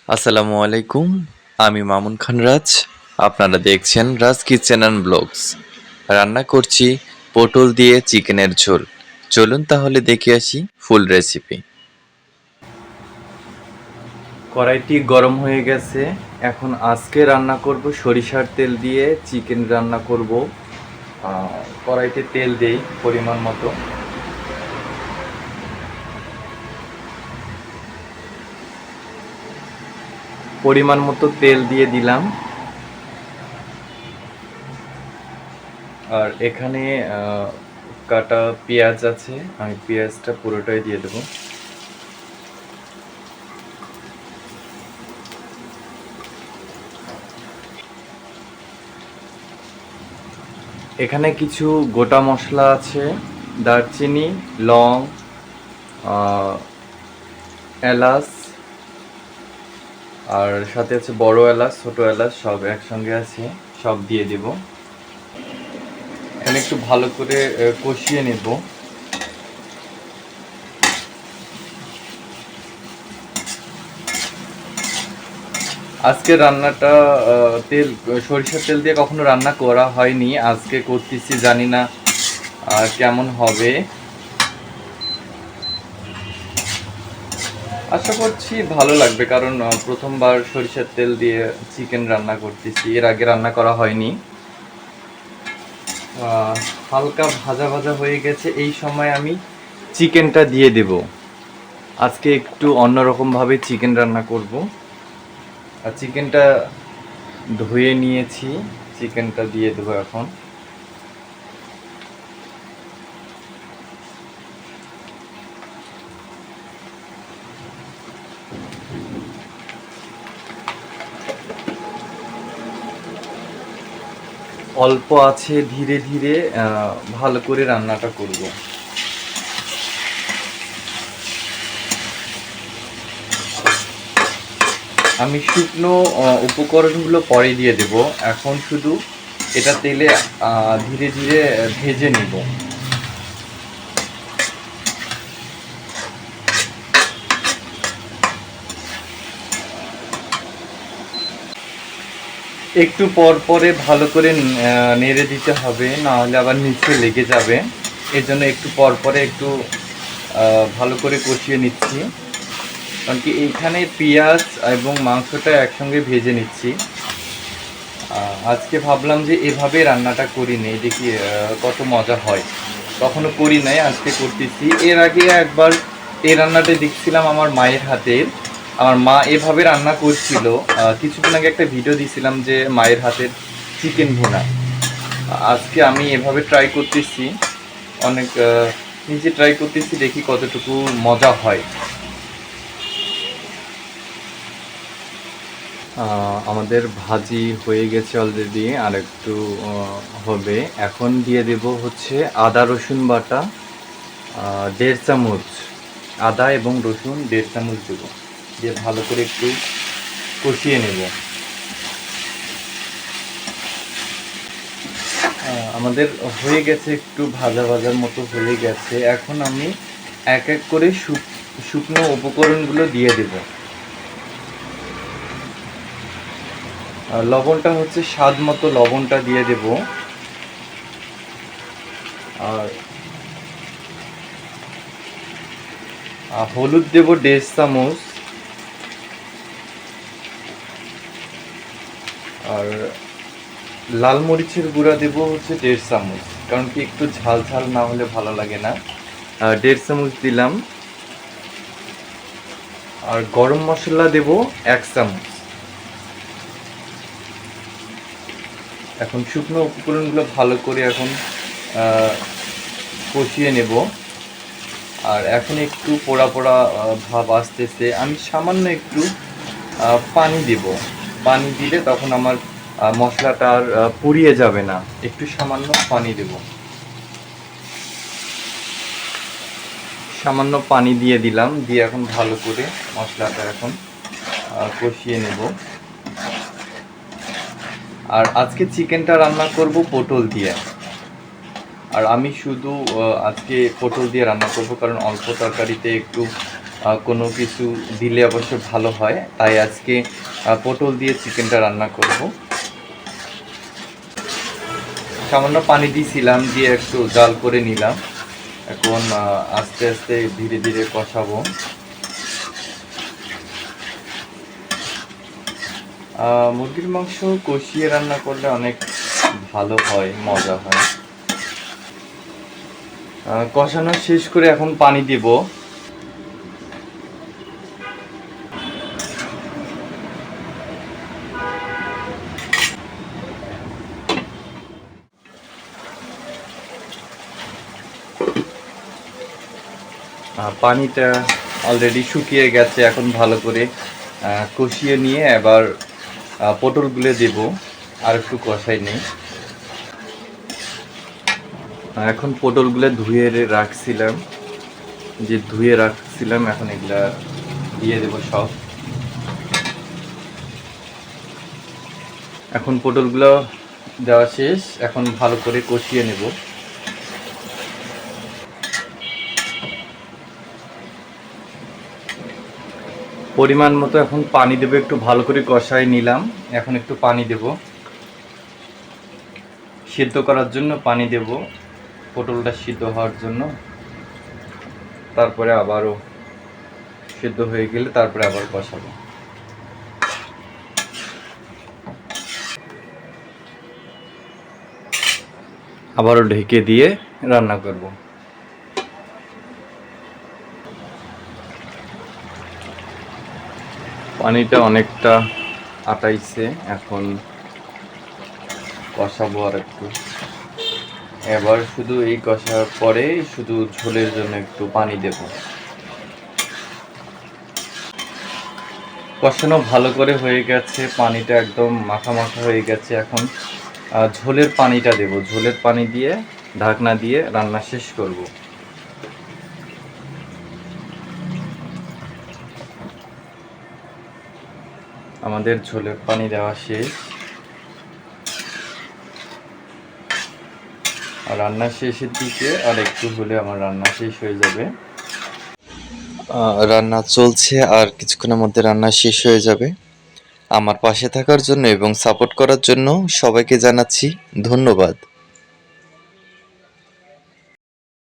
আসসালামু আলাইকুম। আমি মামুন খান রাজ। আপনারা দেখছেন রাজ কিচেন অ্যান্ড ব্লগস। রান্না করছি পটল দিয়ে চিকেনের ঝোল। চলুন তাহলে দেখে আসি ফুল রেসিপি। কড়াইটি গরম হয়ে গেছে। এখন আজকে রান্না করব সরিষার তেল দিয়ে চিকেন রান্না করব। কড়াইতে তেল দেই পরিমাণ মতো। পরিমাণ মতো তেল দিয়ে দিলাম। আর এখানে কাটা পেঁয়াজ আছে, আমি পেঁয়াজটা পুরোটাই দিয়ে দেবো। এখানে কিছু গোটা মশলা আছে, দারচিনি, লং, এলাচ, আর সাথে আছে বড় এলাচ, ছোট এলাচ, সব একসঙ্গে আছে, সব দিয়ে দেব। এখানে একটু ভালো করে কষিয়ে নেব। আজকে রান্নাটা সরিষার তেল দিয়ে কখনো রান্না করা হয়নি, আজকে করতেছি, জানি না কেমন হবে। আশা করছি ভালো লাগবে, কারণ প্রথমবার সরিষার তেল দিয়ে চিকেন রান্না করতেছি, এর আগে রান্না করা হয়নি। হালকা ভাজা ভাজা হয়ে গেছে, এই সময় আমি চিকেনটা দিয়ে দেব। আজকে একটু অন্যরকমভাবে চিকেন রান্না করব। আর চিকেনটা ধুয়ে নিয়েছি, চিকেনটা দিয়ে দেবো এখন। অল্প আছে, ধীরে ধীরে ভালো করে রান্নাটা করব। আমি শুকনো উপকরণগুলো পরে দিয়ে দেব, এখন শুধু এটা তেলে ধীরে ধীরে ভেজে নিব। একটু পর পরে ভালো করে নেড়ে দিতে হবে, না হলে আবার নিচে লেগে যাবে। এর জন্য একটু পর পরে একটু ভালো করে কষিয়ে নিচ্ছি, কারণ কি এইখানে পেঁয়াজ এবং মাংসটা একসঙ্গে ভেজে নিচ্ছি। আজকে ভাবলাম যে এভাবে রান্নাটা করি নেই, দেখি কত মজা হয়। কখনো করি নাই, আজকে করতেছি। এর আগে একবার এই রান্নাটা দেখছিলাম আমার মায়ের হাতের, আমার মা এভাবে রান্না করছিল। কিছুদিন আগে একটা ভিডিও দিয়েছিলাম যে মায়ের হাতের চিকেন ভুনা। আজকে আমি এভাবে ট্রাই করতেছি, অনেক নিজে ট্রাই করতেছি, দেখি কতটুকু মজা হয়। আমাদের ভাজি হয়ে গেছে অলরেডি, আর একটু হবে। এখন দিয়ে দেব হচ্ছে আদা রসুন বাটা 1.5 চামচ, আদা এবং রসুন 1.5 চামচ দেব, দিয়ে ভালো করে একটু কষিয়ে নেব। আমাদের হয়ে গেছে, একটু ভাজা ভাজার মতো হয়ে গেছে। এখন আমি এক এক করে শুকনো উপকরণগুলো দিয়ে দেব। লবণটা হচ্ছে স্বাদ মতো লবণটা দিয়ে দেব। আর হলুদ দেব 1.5 চামচ। আর লাল মরিচের গুঁড়া দেব হচ্ছে 1.5 চামচ, কারণ কি একটু ঝাল ঝাল না হলে ভালো লাগে না। 1.5 চামচ দিলাম। আর গরম মশলা দেব 1 চামচ। এখন শুকনো উপকরণগুলো ভালো করে এখন কষিয়ে নেব। আর এখন একটু পোড়া পোড়া ভাব আসতেছে, আমি সামান্য একটু পানি দেব। পানি দিলে তখন আমার মশলাটা আর পুড়িয়ে যাবে না, একটু সামান্য পানি দেব। সামান্য পানি দিয়ে দিলাম, দিয়ে এখন ভালো করে মশলাটা এখন কষিয়ে নেব। আর আজকে চিকেনটা রান্না করব পটল দিয়ে। আর আমি শুধু আজকে পটল দিয়ে রান্না করব, কারণ অল্প তরকারিতে একটু কোনো কিছু দিলে অবশ্য ভালো হয়, তাই আজকে পটল দিয়ে চিকেনটা রান্না করব। সামান্য পানি দিয়েছিলাম, দিয়ে একটু জাল করে নিলাম। এখন আস্তে আস্তে ধীরে ধীরে কষাবো। মুরগির মাংস কষিয়ে রান্না করলে অনেক ভালো হয়, মজা হয়। কষানো শেষ করে এখন পানি দিব। পানিটা অলরেডি শুকিয়ে গেছে। এখন ভালো করে কষিয়ে নিয়ে এবার পটলগুলো দেব। আর একটু কষাই নেই। এখন পটলগুলো ধুয়ে রাখছিলাম, এখন এগুলা দিয়ে দেব সব। এখন পটলগুলো দেওয়া শেষ, এখন ভালো করে কষিয়ে নেব। পরিমাণ মতো এখন পানি দেব, একটু ভালো করে কষাই নিলাম। এখন একটু পানি দেব, সিদ্ধ করার জন্য পানি দেব, পটলটা সিদ্ধ হওয়ার জন্য। তারপরে আবারও সিদ্ধ হয়ে গেলে তারপরে আবার কষাবো। আবারও ঢেকে দিয়ে রান্না করব। পানিটা অনেকটা আটাইছে, এখন কষাবো আর একটু। এবার শুধু এই কষার পরে শুধু ঝোলের জন্য একটু পানি দেব। কষানো ভালো করে হয়ে গেছে, পানিটা একদম মাখা মাখা হয়ে গেছে। এখন ঝোলের পানিটা দেব। ঝোলের পানি দিয়ে ঢাকনা দিয়ে রান্না শেষ করব। আমাদের ঝোলের পানি দেওয়া শেষ। আর রান্না শেষের দিকে আর একটু হলে আমার রান্না শেষ হয়ে যাবে। রান্না চলছে, আর কিছুক্ষণের মধ্যে রান্না শেষ হয়ে যাবে। আমার পাশে থাকার জন্য এবং সাপোর্ট করার জন্য সবাইকে জানাচ্ছি ধন্যবাদ।